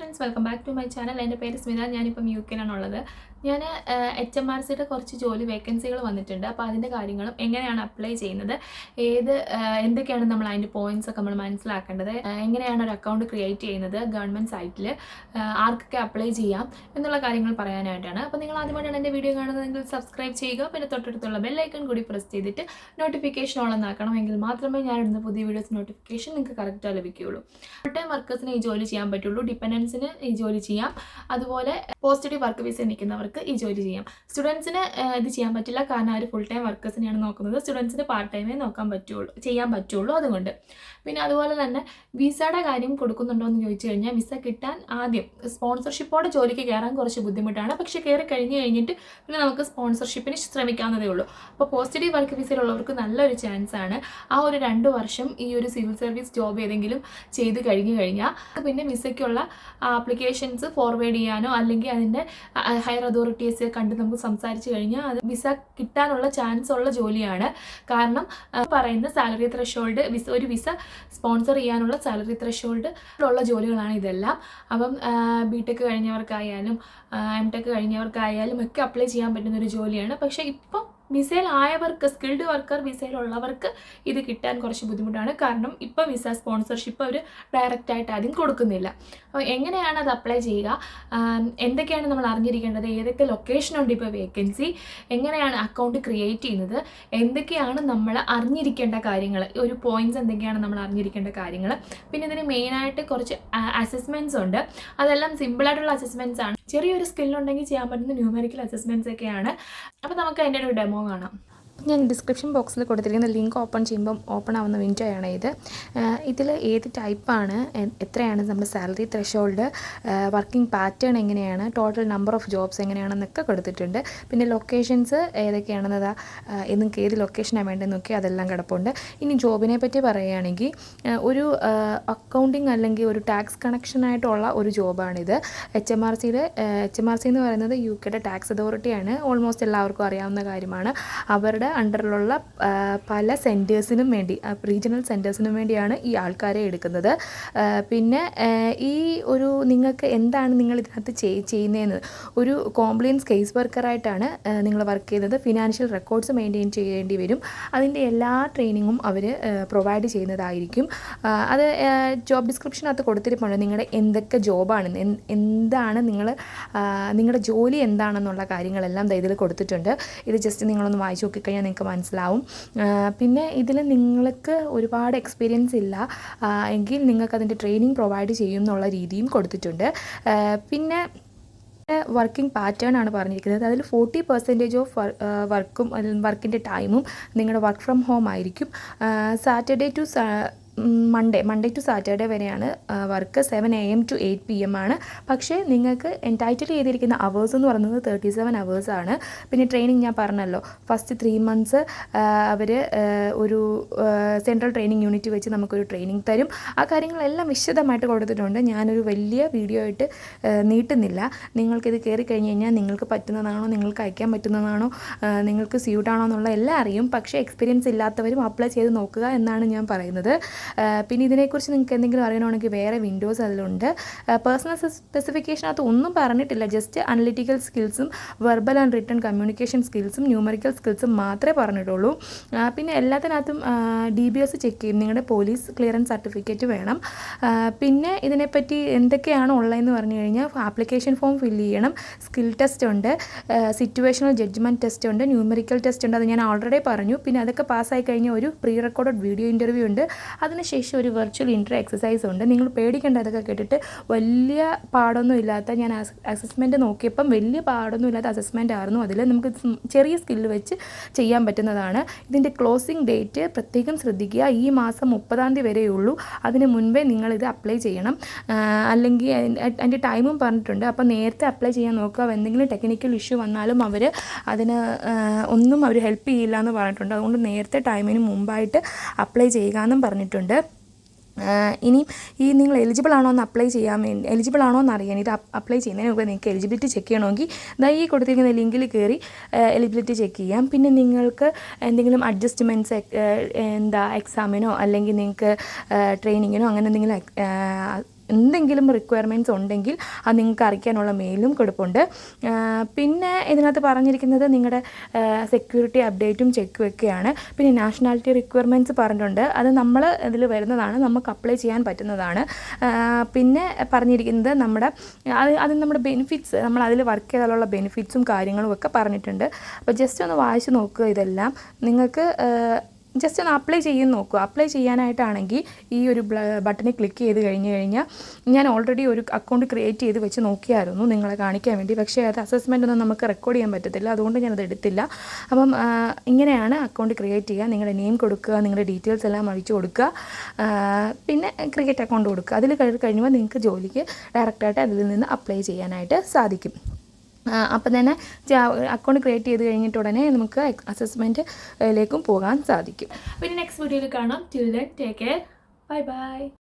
Friends, welcome back to my channel. എൻ്റെ പേര് സ്മിത. ഞാനിപ്പം യുകെയിലാണുള്ളത്. ഞാൻ HMRCയുടെ കുറച്ച് ജോലി വേക്കൻസികൾ വന്നിട്ടുണ്ട്. അപ്പോൾ അതിൻ്റെ കാര്യങ്ങളും എങ്ങനെയാണ് അപ്ലൈ ചെയ്യുന്നത്, എന്തൊക്കെയാണ് നമ്മൾ അതിൻ്റെ പോയിന്റ്സ് ഒക്കെ നമ്മൾ മനസ്സിലാക്കേണ്ടത്, എങ്ങനെയാണ് ഒരു അക്കൗണ്ട് ക്രിയേറ്റ് ചെയ്യുന്നത് ഗവൺമെൻറ് സൈറ്റിൽ, ആർക്കൊക്കെ അപ്ലൈ ചെയ്യാം എന്നുള്ള കാര്യങ്ങൾ പറയാനായിട്ടാണ്. അപ്പോൾ നിങ്ങൾ ആദ്യമായിട്ടാണ് എൻ്റെ വീഡിയോ കാണുന്നതെങ്കിൽ സബ്സ്ക്രൈബ് ചെയ്യുക. പിന്നെ തൊട്ടടുത്തുള്ള ബെല്ലൈക്കൺ കൂടി പ്രസ് ചെയ്തിട്ട് നോട്ടിഫിക്കേഷൻ ഓൺ ആക്കണം. എങ്കിൽ മാത്രമേ ഞാൻ ഇടുന്ന പുതിയ വീഡിയോസ് നോട്ടിഫിക്കേഷൻ നിങ്ങൾക്ക് കറക്റ്റായി ലഭിക്കുകയുള്ളൂ. ഫുൾ ടൈം വർക്കേഴ്സിന് ഈ ജോലി ചെയ്യാൻ പറ്റുള്ളൂ. ഡിപ്പെൻഡൻസിന് ഈ ജോലി ചെയ്യാം. അതുപോലെ പോസിറ്റീവ് വർക്ക് വിസ നിൽക്കുന്നവർക്ക് ഈ ജോലി ചെയ്യാം. സ്റ്റുഡൻസിന് ഇത് ചെയ്യാൻ പറ്റില്ല, കാരണം അവർ ഫുൾ ടൈം വർക്കേഴ്സിനെയാണ് നോക്കുന്നത്. സ്റ്റുഡൻസിന് പാർട്ട് ടൈമേ ചെയ്യാൻ പറ്റുള്ളൂ. അതുകൊണ്ട് പിന്നെ അതുപോലെ തന്നെ വിസയുടെ കാര്യം കൊടുക്കുന്നുണ്ടോ എന്ന് ചോദിച്ചു കഴിഞ്ഞാൽ, വിസ കിട്ടാൻ ആദ്യം സ്പോൺസർഷിപ്പോടെ ജോലിക്ക് കയറാൻ കുറച്ച് ബുദ്ധിമുട്ടാണ്. പക്ഷേ കയറി കഴിഞ്ഞിട്ട് പിന്നെ നമുക്ക് സ്പോൺസർഷിപ്പിന് ശ്രമിക്കാവുന്നതേ ഉള്ളൂ. അപ്പോൾ പോസിറ്റീവ് വർക്ക് വിസയിലുള്ളവർക്ക് നല്ലൊരു ചാൻസ് ആണ്. ആ ഒരു 2 വർഷം ഈ ഒരു സിവിൽ സർവീസ് ജോബ് ഏതെങ്കിലും ചെയ്ത് കഴിഞ്ഞാൽ പിന്നെ വിസയ്ക്കുള്ള ആപ്ലിക്കേഷൻസ് ഫോർവേഡ് ചെയ്യാനോ അല്ലെങ്കിൽ അതിൻ്റെ ഹയർ അതോറിറ്റീസ് കണ്ട് നമുക്ക് സംസാരിച്ച് കഴിഞ്ഞാൽ അത് വിസ കിട്ടാനുള്ള ചാൻസ് ഉള്ള ജോലിയാണ്. കാരണം പറയുന്ന സാലറി ത്രഷോൾഡ്, ഒരു വിസ സ്പോൺസർ ചെയ്യാനുള്ള സാലറി ത്രഷോൾഡ് ഉള്ള ജോലികളാണ് ഇതെല്ലാം. അപ്പം BTech കഴിഞ്ഞവർക്കായാലും MTech കഴിഞ്ഞവർക്കായാലും ഒക്കെ അപ്ലൈ ചെയ്യാൻ പറ്റുന്ന ഒരു ജോലിയാണ്. പക്ഷേ ഇപ്പം വിസയിലായവർക്ക്, സ്കിൽഡ് വർക്കർ വിസയിലുള്ളവർക്ക് ഇത് കിട്ടാൻ കുറച്ച് ബുദ്ധിമുട്ടാണ്. കാരണം ഇപ്പോൾ വിസ സ്പോൺസർഷിപ്പ് അവർ ഡയറക്റ്റായിട്ട് ആദ്യം കൊടുക്കുന്നില്ല. അപ്പോൾ എങ്ങനെയാണ് അത് അപ്ലൈ ചെയ്യുക, എന്തൊക്കെയാണ് നമ്മൾ അറിഞ്ഞിരിക്കേണ്ടത്, ഏതൊക്കെ ലൊക്കേഷനുണ്ട് ഇപ്പോൾ വേക്കൻസി, എങ്ങനെയാണ് അക്കൗണ്ട് ക്രിയേറ്റ് ചെയ്യുന്നത്, എന്തൊക്കെയാണ് നമ്മൾ അറിഞ്ഞിരിക്കേണ്ട കാര്യങ്ങൾ, ഒരു പോയിന്റ്സ് എന്തൊക്കെയാണ് നമ്മൾ അറിഞ്ഞിരിക്കേണ്ട കാര്യങ്ങൾ. പിന്നെ ഇതിന് മെയിനായിട്ട് കുറച്ച് അസസ്മെൻറ്റ്സ് ഉണ്ട്. അതെല്ലാം സിമ്പിളായിട്ടുള്ള അസസ്മെൻറ്റ്സ് ആണ്. ചെറിയൊരു സ്കില്ലുണ്ടെങ്കിൽ ചെയ്യാൻ പറ്റുന്ന ന്യൂമെറിക്കൽ അസസ്മെൻറ്റ്സ് ഒക്കെയാണ്. അപ്പോൾ നമുക്ക് അതിൻ്റെ ഒരു ഡെമോ കാണാം. ഞാൻ ഡിസ്ക്രിപ്ഷൻ ബോക്സിൽ കൊടുത്തിരിക്കുന്ന ലിങ്ക് ഓപ്പൺ ചെയ്യുമ്പം ഓപ്പൺ ആവുന്ന വിൻഡോ ആണ് ഇത്. ഇതിൽ ഏത് ടൈപ്പാണ്, എത്രയാണ് നമ്മുടെ സാലറി ത്രഷോൾഡ്, വർക്കിംഗ് പാറ്റേൺ എങ്ങനെയാണ്, ടോട്ടൽ നമ്പർ ഓഫ് ജോബ്സ് എങ്ങനെയാണെന്നൊക്കെ കൊടുത്തിട്ടുണ്ട്. പിന്നെ ലൊക്കേഷൻസ് ഏതൊക്കെയാണെന്നതാ, നിങ്ങൾക്ക് ഏത് ലൊക്കേഷനാണ് വേണ്ടതെന്ന് നോക്കി അതെല്ലാം കിടപ്പുണ്ട്. ഇനി ജോബിനെ പറ്റി പറയുകയാണെങ്കിൽ ഒരു അക്കൗണ്ടിങ് അല്ലെങ്കിൽ ഒരു ടാക്സ് കണക്ഷനായിട്ടുള്ള ഒരു ജോബാണിത്. HMRC എന്ന് പറയുന്നത് UKയുടെ ടാക്സ് അതോറിറ്റിയാണ്. ഓൾമോസ്റ്റ് എല്ലാവർക്കും അറിയാവുന്ന കാര്യമാണ്. അവരുടെ അണ്ടറിലുള്ള പല സെൻറ്റേഴ്സിനും വേണ്ടി, റീജിയണൽ സെൻറ്റേഴ്സിനും വേണ്ടിയാണ് ഈ ആൾക്കാരെ എടുക്കുന്നത്. പിന്നെ ഈ ഒരു നിങ്ങൾക്ക് എന്താണ് നിങ്ങൾ ഇതിനകത്ത് ചെയ്യുന്നതെന്ന്, ഒരു കോംപ്ലയൻസ് കേസ് വർക്കറായിട്ടാണ് നിങ്ങൾ വർക്ക് ചെയ്യുന്നത്. ഫിനാൻഷ്യൽ റെക്കോർഡ്സ് മെയിൻറ്റെയിൻ ചെയ്യേണ്ടി വരും. അതിൻ്റെ എല്ലാ ട്രെയിനിങ്ങും അവർ പ്രൊവൈഡ് ചെയ്യുന്നതായിരിക്കും. അത് ജോബ് ഡിസ്ക്രിപ്ഷനകത്ത് കൊടുത്തിരിപ്പുണ്ട്. നിങ്ങളുടെ എന്തൊക്കെ ജോബാണ്, എന്താണ് നിങ്ങളുടെ ജോലി എന്താണെന്നുള്ള കാര്യങ്ങളെല്ലാം ഇതിൽ കൊടുത്തിട്ടുണ്ട്. ഇത് ജസ്റ്റ് നിങ്ങളൊന്ന് വായിച്ച് നോക്കിക്കഴിഞ്ഞാൽ നിങ്ങൾക്ക് മനസ്സിലാവും. പിന്നെ ഇതിൽ നിങ്ങൾക്ക് ഒരുപാട് എക്സ്പീരിയൻസ് ഇല്ല എങ്കിൽ നിങ്ങൾക്ക് അതിൻ്റെ ട്രെയിനിങ് പ്രൊവൈഡ് ചെയ്യും എന്നുള്ള രീതിയും കൊടുത്തിട്ടുണ്ട്. പിന്നെ വർക്കിംഗ് പാറ്റേൺ ആണ് പറഞ്ഞിരിക്കുന്നത്. അതിൽ 40% ഓഫ് വർക്കിൻ്റെ ടൈമും നിങ്ങളുടെ വർക്ക് ഫ്രം ഹോം ആയിരിക്കും. മൺഡേ ടു സാറ്റർഡേ വരെയാണ് വർക്ക്. 7 AM to 8 PM ആണ്. പക്ഷേ നിങ്ങൾക്ക് എൻടൈറ്റിൽ ചെയ്തിരിക്കുന്ന അവേഴ്സ് എന്ന് പറയുന്നത് 37 hours ആണ്. പിന്നെ ട്രെയിനിങ് ഞാൻ പറഞ്ഞല്ലോ, ഫസ്റ്റ് 3 months അവർ ഒരു സെൻട്രൽ ട്രെയിനിങ് യൂണിറ്റ് വെച്ച് നമുക്കൊരു ട്രെയിനിങ് തരും. ആ കാര്യങ്ങളെല്ലാം വിശദമായിട്ട് കൊടുത്തിട്ടുണ്ട്. ഞാനൊരു വലിയ വീഡിയോ ആയിട്ട് നീട്ടുന്നില്ല. നിങ്ങൾക്കിത് കയറി കഴിഞ്ഞ് കഴിഞ്ഞാൽ നിങ്ങൾക്ക് പറ്റുന്നതാണോ, നിങ്ങൾക്ക് അയക്കാൻ പറ്റുന്നതാണോ, നിങ്ങൾക്ക് സ്യൂട്ടാണോ എന്നുള്ള എല്ലാം അറിയും. പക്ഷേ എക്സ്പീരിയൻസ് ഇല്ലാത്തവരും അപ്ലൈ ചെയ്ത് നോക്കുക എന്നാണ് ഞാൻ പറയുന്നത്. പിന്നെ ഇതിനെക്കുറിച്ച് നിങ്ങൾക്ക് എന്തെങ്കിലും അറിയണമെങ്കിൽ വേറെ വിൻഡോസ് അതിലുണ്ട്. പേഴ്സണൽ സ്പെസിഫിക്കേഷനകത്ത് ഒന്നും പറഞ്ഞിട്ടില്ല. ജസ്റ്റ് അനലിറ്റിക്കൽ സ്കിൽസും വെർബൽ ആൻഡ് റിട്ടൺ കമ്മ്യൂണിക്കേഷൻ സ്കിൽസും ന്യൂമറിക്കൽ സ്കിൽസും മാത്രമേ പറഞ്ഞിട്ടുള്ളൂ. പിന്നെ എല്ലാത്തിനകത്തും DBS ചെക്ക് ചെയ്യും. നിങ്ങളുടെ പോലീസ് ക്ലിയറൻസ് സർട്ടിഫിക്കറ്റ് വേണം. പിന്നെ ഇതിനെപ്പറ്റി എന്തൊക്കെയാണ് ഉള്ളതെന്ന് പറഞ്ഞു കഴിഞ്ഞാൽ, ആപ്ലിക്കേഷൻ ഫോം ഫില്ല് ചെയ്യണം, സ്കിൽ ടെസ്റ്റ് ഉണ്ട്, സിറ്റുവേഷണൽ ജഡ്ജ്മെൻറ്റ് ടെസ്റ്റ് ഉണ്ട്, ന്യൂമറിക്കൽ ടെസ്റ്റ് ഉണ്ട്. അത് ഞാൻ ഓൾറെഡി പറഞ്ഞു. പിന്നെ അതൊക്കെ പാസ്സായി കഴിഞ്ഞാൽ ഒരു പ്രീ റെക്കോർഡഡ് വീഡിയോ ഇൻ്റർവ്യൂ ഉണ്ട്. അതിനുശേഷം ഒരു വെർച്വൽ ഇൻ്റർവ്യൂ എക്സസൈസ് ഉണ്ട്. നിങ്ങൾ പേടിക്കേണ്ട, അതൊക്കെ കേട്ടിട്ട് വലിയ പാടൊന്നും ഇല്ലാത്ത, ഞാൻ അസസ്മെൻറ്റ് നോക്കിയപ്പം വലിയ പാടൊന്നും ഇല്ലാത്ത അസസ്മെൻ്റ് ആയിരുന്നു. അതിൽ നമുക്ക് ചെറിയ സ്കില്ല് വെച്ച് ചെയ്യാൻ പറ്റുന്നതാണ്. ഇതിൻ്റെ ക്ലോസിംഗ് ഡേറ്റ് പ്രത്യേകം ശ്രദ്ധിക്കുക. ഈ മാസം 30 വരെയുള്ളൂ. അതിന് മുൻപേ നിങ്ങളിത് അപ്ലൈ ചെയ്യണം. അല്ലെങ്കിൽ അതിൻ്റെ ടൈമും പറഞ്ഞിട്ടുണ്ട്. അപ്പോൾ നേരത്തെ അപ്ലൈ ചെയ്യാൻ നോക്കുക. എന്തെങ്കിലും ടെക്നിക്കൽ ഇഷ്യൂ വന്നാലും അതിന് ഒന്നും അവർ ഹെൽപ്പ് ചെയ്യില്ല എന്ന് പറഞ്ഞിട്ടുണ്ട്. അതുകൊണ്ട് നേരത്തെ ടൈമിന് മുമ്പായിട്ട് അപ്ലൈ ചെയ്യുക എന്നും പറഞ്ഞിട്ടുണ്ട്. ഇനി ഈ നിങ്ങൾ എലിജിബിൾ ആണോ എന്ന് എലിജിബിൾ ആണോ എന്ന് അറിയാൻ, ഇത് അപ്ലൈ ചെയ്യുന്നതിന് മുമ്പ് നിങ്ങൾക്ക് എലിജിബിലിറ്റി ചെക്ക് ചെയ്യണമെങ്കിൽ ഈ കൊടുത്തിരിക്കുന്ന ലിങ്കിൽ കയറി എലിജിബിലിറ്റി ചെക്ക് ചെയ്യാം. പിന്നെ നിങ്ങൾക്ക് എന്തെങ്കിലും അഡ്ജസ്റ്റ്മെൻറ്റ്സ് എക്സാമിനോ അല്ലെങ്കിൽ നിങ്ങൾക്ക് ട്രെയിനിങ്ങിനോ അങ്ങനെ എന്തെങ്കിലും എന്തെങ്കിലും റിക്വയർമെൻറ്റ്സ് ഉണ്ടെങ്കിൽ അത് നിങ്ങൾക്ക് അറിയിക്കാനുള്ള മെയിലും കൊടുപ്പുണ്ട്. പിന്നെ ഇതിനകത്ത് പറഞ്ഞിരിക്കുന്നത് നിങ്ങളുടെ സെക്യൂരിറ്റി അപ്ഡേറ്റും ഒക്കെയാണ്. പിന്നെ നാഷണാലിറ്റി റിക്വയർമെൻറ്റ്സ് പറഞ്ഞിട്ടുണ്ട്. അത് നമ്മൾ ഇതിൽ വരുന്നതാണ്, നമുക്ക് അപ്ലൈ ചെയ്യാൻ പറ്റുന്നതാണ്. പിന്നെ പറഞ്ഞിരിക്കുന്നത് അത് നമ്മുടെ ബെനിഫിറ്റ്സ്, നമ്മൾ അതിൽ വർക്ക് ചെയ്താലുള്ള ബെനിഫിറ്റ്സും കാര്യങ്ങളും ഒക്കെ പറഞ്ഞിട്ടുണ്ട്. അപ്പോൾ ജസ്റ്റ് ഒന്ന് വായിച്ച് നോക്കുക. ഇതെല്ലാം നിങ്ങൾക്ക് ജസ്റ്റ് ഒന്ന് അപ്ലൈ ചെയ്ത് നോക്കുക. അപ്ലൈ ചെയ്യാനായിട്ടാണെങ്കിൽ ഈ ഒരു ബട്ടണിൽ ക്ലിക്ക് ചെയ്ത് കഴിഞ്ഞാൽ ഞാൻ ഓൾറെഡി ഒരു അക്കൗണ്ട് ക്രിയേറ്റ് ചെയ്ത് വെച്ച് നോക്കിയായിരുന്നു നിങ്ങളെ കാണിക്കാൻ വേണ്ടി. പക്ഷേ അത് അസസ്മെൻ്റ് ഒന്നും നമുക്ക് റെക്കോർഡ് ചെയ്യാൻ പറ്റത്തില്ല, അതുകൊണ്ട് ഞാനത് എടുത്തില്ല. അപ്പം ഇങ്ങനെയാണ് അക്കൗണ്ട് ക്രിയേറ്റ് ചെയ്യുക. നിങ്ങളുടെ നെയിം കൊടുക്കുക, നിങ്ങളുടെ ഡീറ്റെയിൽസ് എല്ലാം അഴിച്ചു കൊടുക്കുക, പിന്നെ ക്രിയേറ്റ് അക്കൗണ്ട് കൊടുക്കുക. അതിൽ കഴിയുമ്പോൾ നിങ്ങൾക്ക് ജോലിക്ക് ഡയറക്റ്റായിട്ട് അതിൽ നിന്ന് അപ്ലൈ ചെയ്യാനായിട്ട് സാധിക്കും. അപ്പം തന്നെ അക്കൗണ്ട് ക്രിയേറ്റ് ചെയ്ത് കഴിഞ്ഞിട്ട് ഉടനെ നമുക്ക് അസസ്മെൻറ്റിലേക്കും പോകാൻ സാധിക്കും. പിന്നെ നെക്സ്റ്റ് വീഡിയോയിൽ കാണാം. Till then take care. Bye bye.